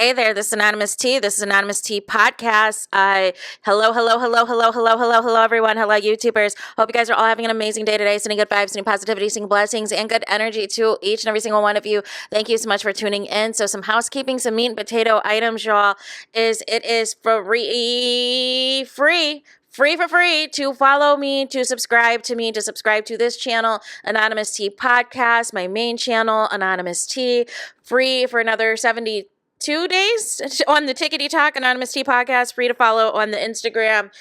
Hey there, this is Anonymous T. This is Anonymous T Podcast. Hello, everyone. Hello, YouTubers. Hope you guys are all having an amazing day today. Sending good vibes, sending positivity, sending blessings, and good energy to each and every single one of you. Thank you so much for tuning in. So, some housekeeping, some meat and potato items, y'all. It is free to follow me, to subscribe to me, to subscribe to this channel, Anonymous T Podcast, my main channel, Anonymous T. Free for another 2 days on the Tickety Talk Anonymous T Podcast. Free to follow on the Instagrammies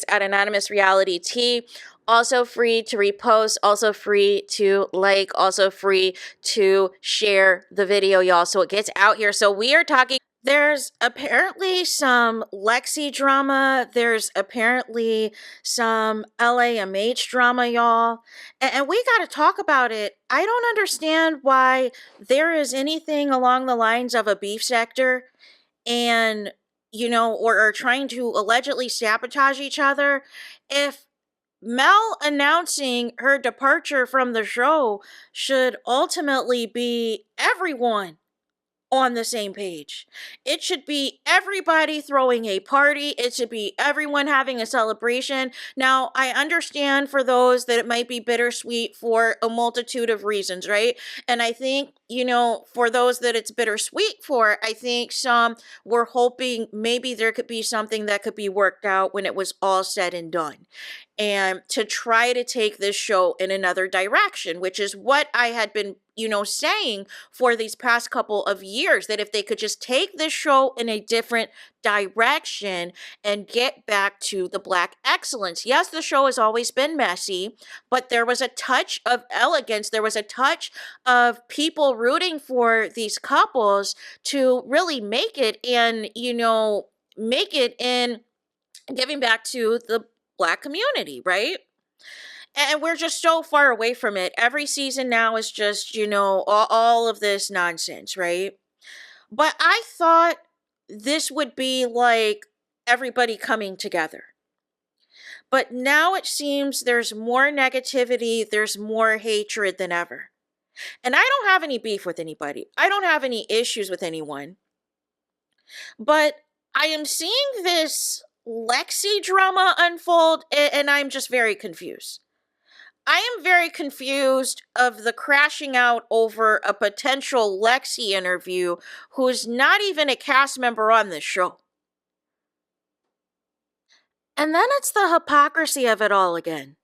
at AnonymousRealityT. Also free to repost, also free to like, also free to share the video, y'all, so it gets out here. So we are talking. There's apparently some Lexi drama. There's apparently some LAMH drama, y'all. And we got to talk about it. I don't understand why there is anything along the lines of a beef sector and, or trying to allegedly sabotage each other. If Mel announcing her departure from the show should ultimately be everyone on the same page. It should be everybody throwing a party. It should be everyone having a celebration. Now, I understand for those that it might be bittersweet for a multitude of reasons, right? And I think, for those that it's bittersweet for, I think some were hoping maybe there could be something that could be worked out when it was all said and done. And to try to take this show in another direction, which is what I had been, saying for these past couple of years, that if they could just take this show in a different direction and get back to the Black excellence. Yes, the show has always been messy, but there was a touch of elegance. There was a touch of people rooting for these couples to really make it and, make it in giving back to the Black community, right? And we're just so far away from it. Every season now is just, all of this nonsense, right? But I thought this would be like everybody coming together. But now it seems there's more negativity, there's more hatred than ever. And I don't have any beef with anybody. I don't have any issues with anyone. But I am seeing this Lexi drama unfold, and I'm just very confused. I am very confused of the crashing out over a potential Lexi interview who's not even a cast member on this show. And then it's the hypocrisy of it all again.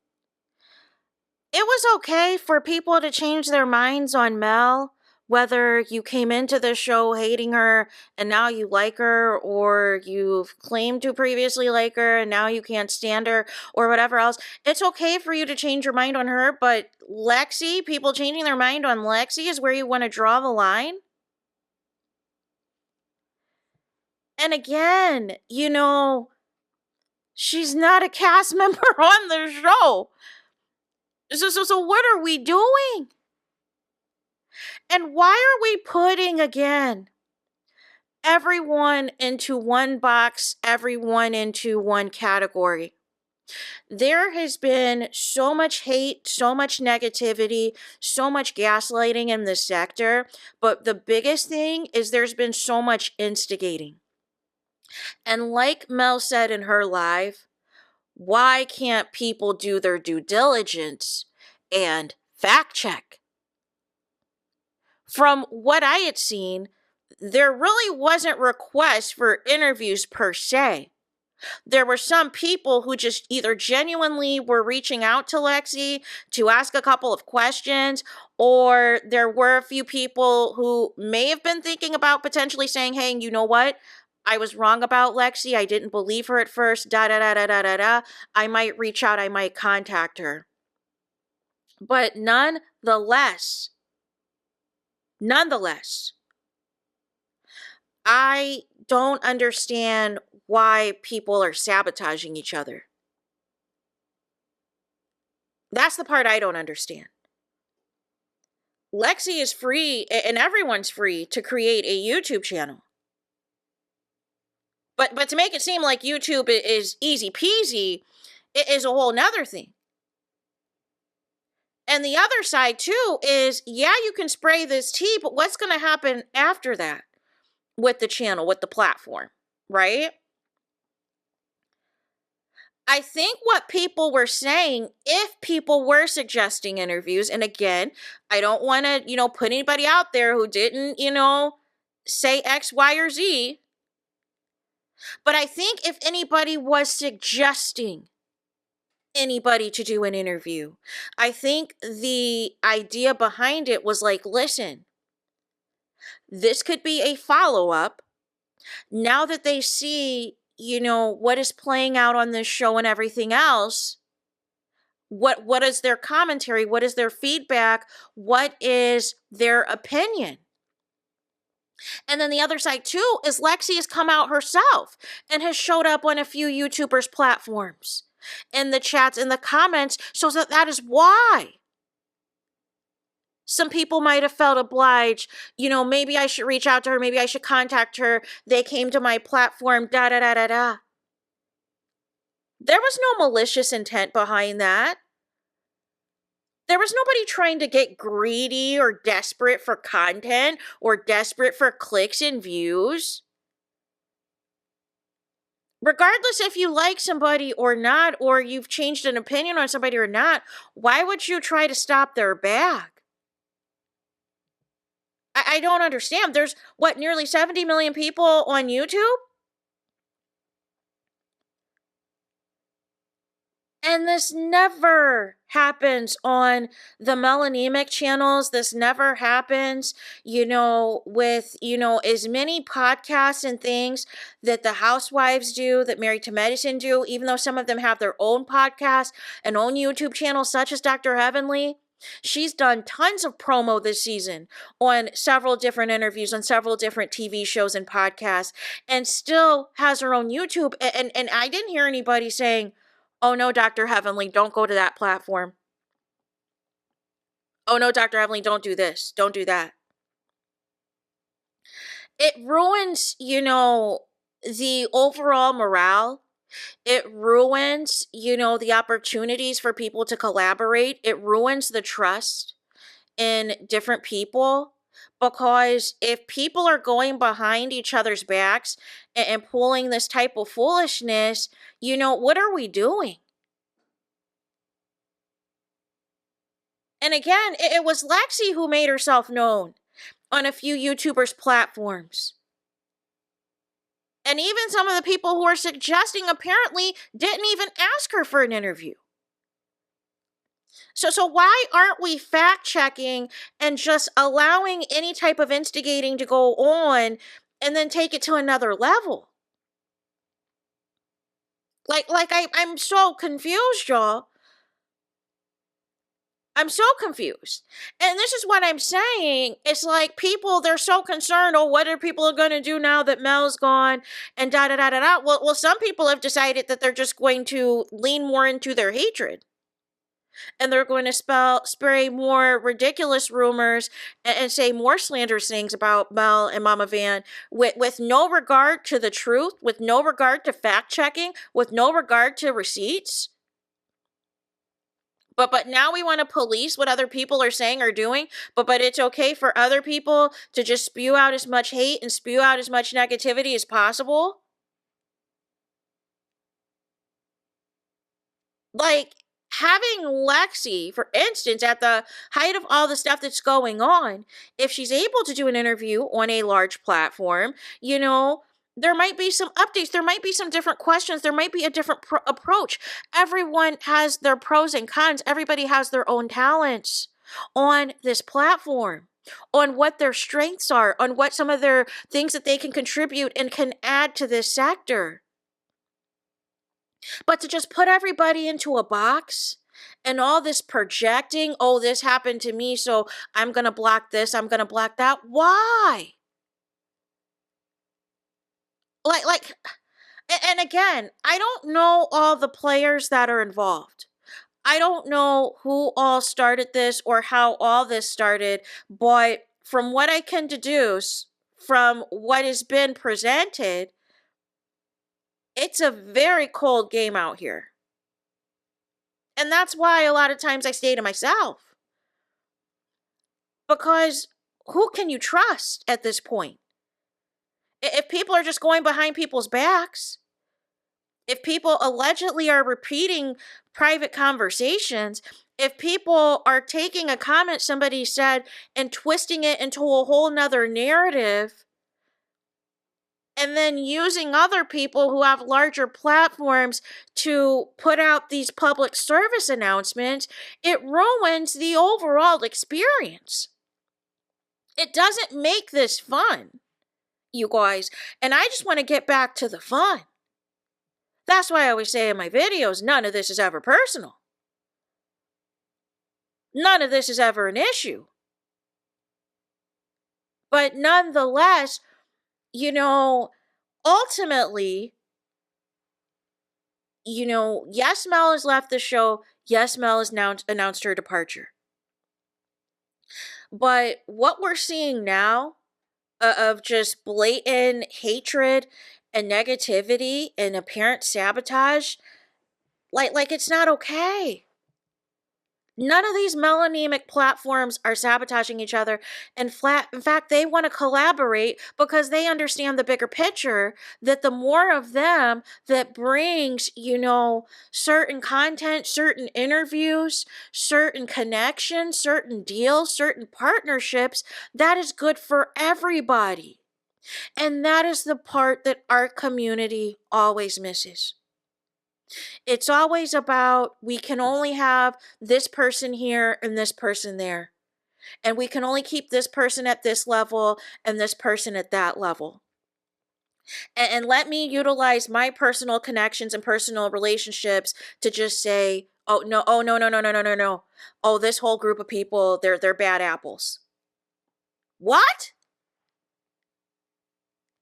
It was okay for people to change their minds on Mel, whether you came into the show hating her and now you like her, or you've claimed to previously like her and now you can't stand her, or whatever else. It's okay for you to change your mind on her, but Lexi, people changing their mind on Lexi is where you want to draw the line. And again, she's not a cast member on the show. So what are we doing? And why are we putting, again, everyone into one box, everyone into one category? There has been so much hate, so much negativity, so much gaslighting in this sector. But the biggest thing is there's been so much instigating. And like Mel said in her live, why can't people do their due diligence and fact check? From what I had seen, there really wasn't requests for interviews per se. There were some people who just either genuinely were reaching out to Lexi to ask a couple of questions, or there were a few people who may have been thinking about potentially saying, hey, you know what? I was wrong about Lexi. I didn't believe her at first. I might reach out. I might contact her. But nonetheless, I don't understand why people are sabotaging each other. That's the part I don't understand. Lexi is free, and everyone's free to create a YouTube channel. But to make it seem like YouTube is easy peasy, it is a whole nother thing. And the other side, too, is, yeah, you can spray this tea, but what's going to happen after that? with the channel, with the platform, right? I think what people were saying, if people were suggesting interviews, and again, I don't want to, put anybody out there who didn't, say X, Y, or Z, but I think if anybody was suggesting anybody to do an interview, I think the idea behind it was like, listen, this could be a follow-up. Now that they see, what is playing out on this show and everything else, what is their commentary? What is their feedback? What is their opinion? And then the other side too is Lexi has come out herself and has showed up on a few YouTubers' platforms in the chats, in the comments, so that is why some people might have felt obliged, maybe I should reach out to her, maybe I should contact her. They came to my platform, da da da da da. There was no malicious intent behind that. There was nobody trying to get greedy or desperate for content or desperate for clicks and views. Regardless if you like somebody or not, or you've changed an opinion on somebody or not, why would you try to stop their bag? I don't understand. There's, nearly 70 million people on YouTube? And this never happens on the melanemic channels. This never happens, with, as many podcasts and things that the housewives do, that Married to Medicine do, even though some of them have their own podcasts and own YouTube channels, such as Dr. Heavenly. She's done tons of promo this season on several different interviews, on several different TV shows and podcasts, and still has her own YouTube. And I didn't hear anybody saying, oh no, Dr. Heavenly, don't go to that platform. Oh no, Dr. Heavenly, don't do this. Don't do that. It ruins, the overall morale. It ruins, the opportunities for people to collaborate. It ruins the trust in different people. Because if people are going behind each other's backs and pulling this type of foolishness, what are we doing? And again, it was Lexi who made herself known on a few YouTubers' platforms. And even some of the people who are suggesting apparently didn't even ask her for an interview. So why aren't we fact-checking and just allowing any type of instigating to go on and then take it to another level? I'm so confused, y'all. I'm so confused. And this is what I'm saying. It's like people, they're so concerned, oh, what are people going to do now that Mel's gone and da da da da da. Well, some people have decided that they're just going to lean more into their hatred. And they're going to spray more ridiculous rumors and say more slanderous things about Mel and Mama Van with no regard to the truth, with no regard to fact checking, with no regard to receipts. But now we want to police what other people are saying or doing, but it's okay for other people to just spew out as much hate and spew out as much negativity as possible? Like, having Lexi, for instance, at the height of all the stuff that's going on, if she's able to do an interview on a large platform, there might be some updates. There might be some different questions. There might be a different approach. Everyone has their pros and cons. Everybody has their own talents on this platform, on what their strengths are, on what some of their things that they can contribute and can add to this sector. But to just put everybody into a box and all this projecting, oh, this happened to me, so I'm going to block this, I'm going to block that. Why? And again, I don't know all the players that are involved. I don't know who all started this or how all this started, but from what I can deduce from what has been presented, it's a very cold game out here. And that's why a lot of times I stay to myself. Because who can you trust at this point? people are just going behind people's backs, if people allegedly are repeating private conversations, if people are taking a comment somebody said and twisting it into a whole nother narrative, and then using other people who have larger platforms to put out these public service announcements, it ruins the overall experience. It doesn't make this fun, you guys. And I just want to get back to the fun. That's why I always say in my videos, none of this is ever personal. None of this is ever an issue. But nonetheless, ultimately, yes, Mel has left the show. Yes, Mel has announced her departure. But what we're seeing now of just blatant hatred and negativity and apparent sabotage, like it's not okay. None of these melanemic platforms are sabotaging each other. In fact, they want to collaborate because they understand the bigger picture, that the more of them that brings, certain content, certain interviews, certain connections, certain deals, certain partnerships, that is good for everybody. And that is the part that our community always misses. It's always about, we can only have this person here and this person there. And we can only keep this person at this level and this person at that level. And let me utilize my personal connections and personal relationships to just say, oh, no. Oh, this whole group of people, they're bad apples. What?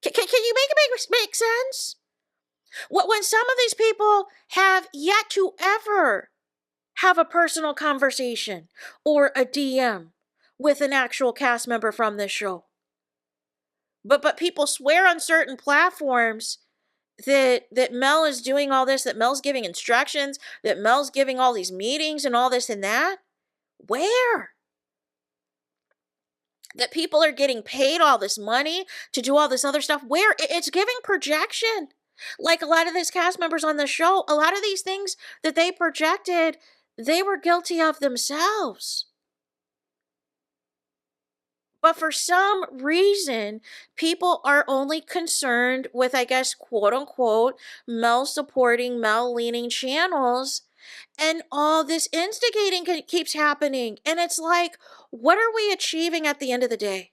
Can you make sense? When some of these people have yet to ever have a personal conversation or a DM with an actual cast member from this show. But people swear on certain platforms that Mel is doing all this, that Mel's giving instructions, that Mel's giving all these meetings and all this and that. Where? That people are getting paid all this money to do all this other stuff. Where? It's giving projection. Like a lot of these cast members on the show, a lot of these things that they projected, they were guilty of themselves. But for some reason, people are only concerned with, I guess, quote unquote, Mel supporting, Mel leaning channels. And all this instigating keeps happening. And it's like, what are we achieving at the end of the day?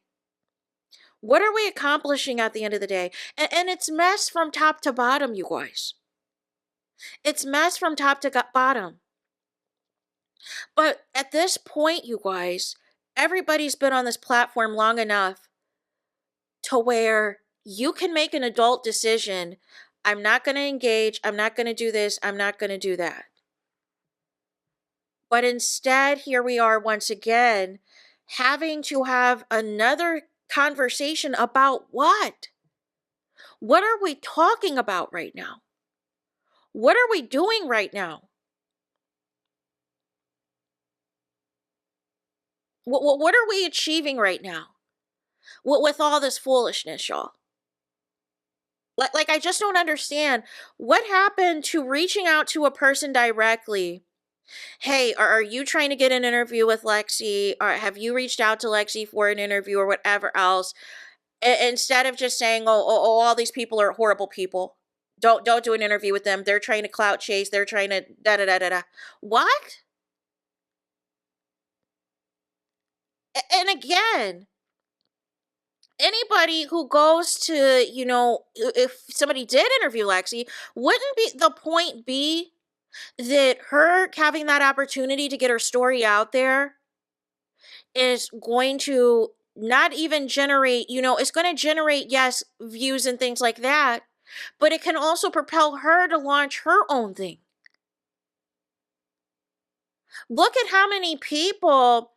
What are we accomplishing at the end of the day? And it's mess from top to bottom, you guys. It's mess from top to bottom. But at this point, you guys, everybody's been on this platform long enough to where you can make an adult decision. I'm not going to engage. I'm not going to do this. I'm not going to do that. But instead, here we are once again, having to have another conversation about what? What are we talking about right now? What are we doing right now? What are we achieving right now? With all this foolishness, y'all? Like I just don't understand. What happened to reaching out to a person directly? Hey, are you trying to get an interview with Lexi? Or have you reached out to Lexi for an interview or whatever else? Instead of just saying, oh, all these people are horrible people. Don't do an interview with them. They're trying to clout chase. They're trying to da-da-da-da-da. What? And again, anybody who goes to, if somebody did interview Lexi, wouldn't be the point be that her having that opportunity to get her story out there is going to not even generate, it's going to generate, yes, views and things like that, but it can also propel her to launch her own thing. Look at how many people,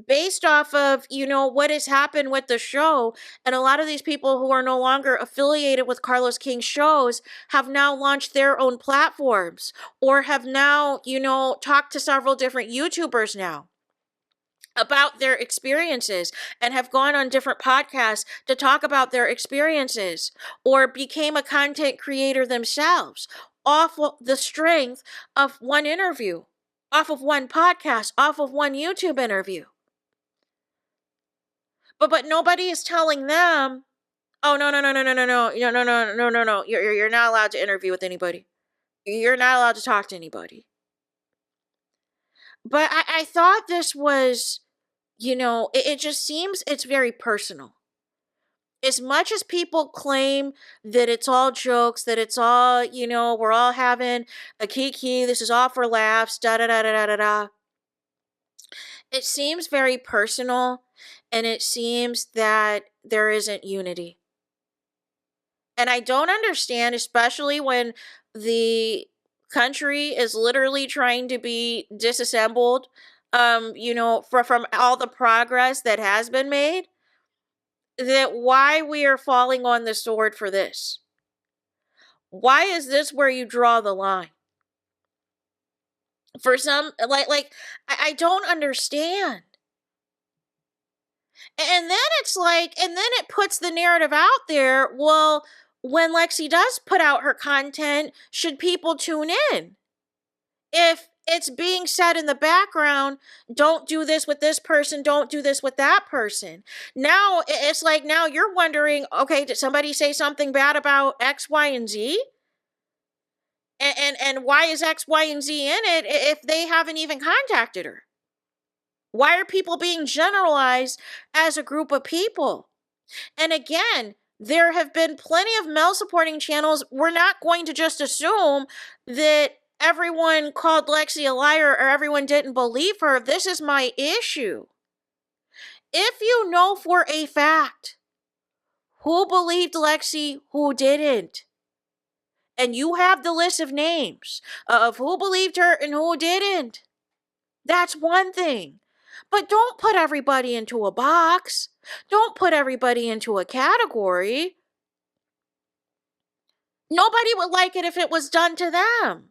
based off of, what has happened with the show, and a lot of these people who are no longer affiliated with Carlos King's shows have now launched their own platforms or have now, talked to several different YouTubers now. about their experiences and have gone on different podcasts to talk about their experiences, or became a content creator themselves off of the strength of one interview, off of one podcast, off of one YouTube interview. But nobody is telling them, oh, no. You're not allowed to interview with anybody. You're not allowed to talk to anybody. But I thought this was, it just seems it's very personal. As much as people claim that it's all jokes, that it's all, we're all having a kiki, this is all for laughs, da da da da da da da. It seems very personal, and it seems that there isn't unity. And I don't understand, especially when the country is literally trying to be disassembled, from all the progress that has been made, that why we are falling on the sword for this. Why is this where you draw the line? For some, I don't understand. And then it's and then it puts the narrative out there, well, when Lexi does put out her content, should people tune in? If it's being said in the background, don't do this with this person, don't do this with that person. Now it's now you're wondering, okay, did somebody say something bad about X, Y, and Z? And why is X, Y, and Z in it if they haven't even contacted her? Why are people being generalized as a group of people? And again, there have been plenty of male supporting channels. We're not going to just assume that everyone called Lexi a liar or everyone didn't believe her. This is my issue. If you know for a fact who believed Lexi, who didn't, and you have the list of names of who believed her and who didn't, that's one thing. But don't put everybody into a box. Don't put everybody into a category. Nobody would like it if it was done to them.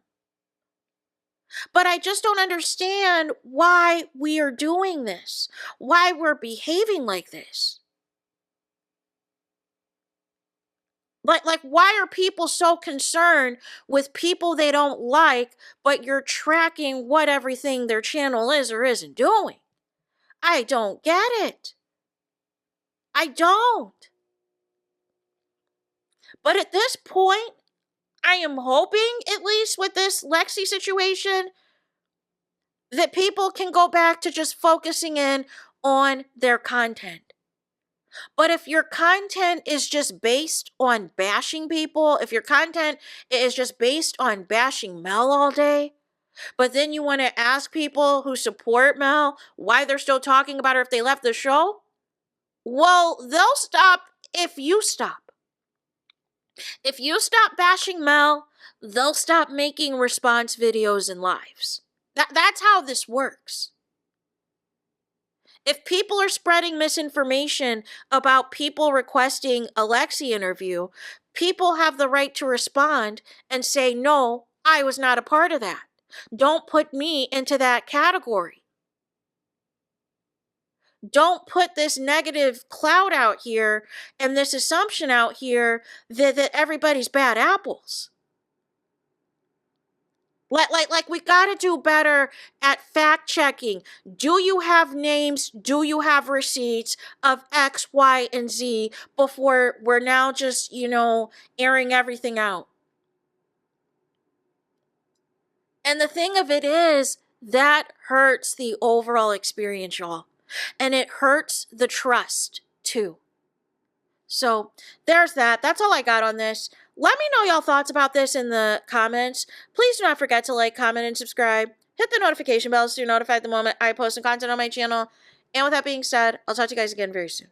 But I just don't understand why we are doing this, why we're behaving like this. Why are people so concerned with people they don't like, but you're tracking what everything their channel is or isn't doing? I don't get it. I don't. But at this point, I am hoping, at least with this Lexi situation, that people can go back to just focusing in on their content. But if your content is just based on bashing people, if your content is just based on bashing Mel all day, but then you want to ask people who support Mel why they're still talking about her if they left the show, well, they'll stop if you stop. If you stop bashing Mel, they'll stop making response videos and lives. That's how this works. If people are spreading misinformation about people requesting a Lexi interview, people have the right to respond and say, no, I was not a part of that. Don't put me into that category. Don't put this negative cloud out here and this assumption out here that everybody's bad apples. We gotta do better at fact checking. Do you have names? Do you have receipts of X, Y, and Z before we're now just, airing everything out? And the thing of it is, that hurts the overall experience, y'all. And it hurts the trust, too. So, there's that. That's all I got on this. Let me know y'all thoughts about this in the comments. Please do not forget to like, comment, and subscribe. Hit the notification bell so you're notified the moment I post new content on my channel. And with that being said, I'll talk to you guys again very soon.